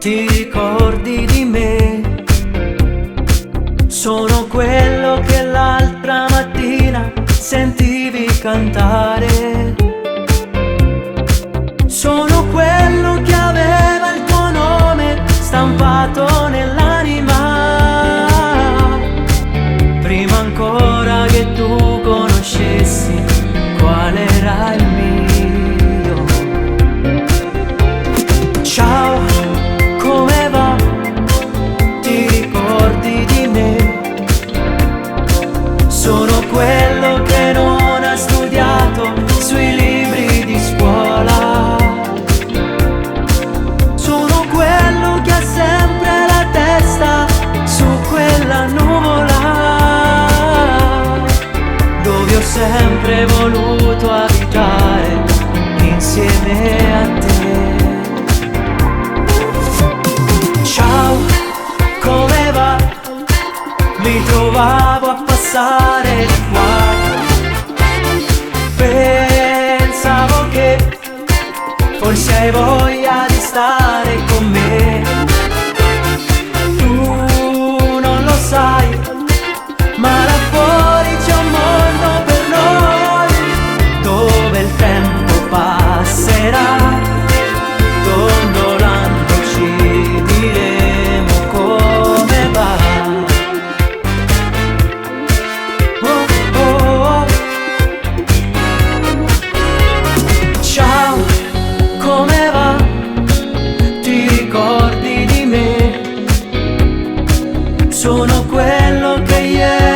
Ti ricordi di me? Sono quello che l'altra mattina sentivi cantare. Sono quello che aveva il tuo nome stampato nell'anima, prima ancora che tu conoscessi qual era il mio. Ciao, come va? Ti ricordi di me? Sono quello che non ha studiato sui libri di scuola. Sono quello che ha sempre la testa su quella nuvola, dove ho sempre voluto abitare insieme a te. Ciao, come va? Mi trovavo a passare di qua. Pensavo che forse hai voglia di stare con me. Tu non lo sai, ma là fuori c'è un mondo per noi, dove il tempo passerà, dondolando ci diremo come va. Oh, oh, oh. Ciao, come va? Ti ricordi di me? Sono quello che ieri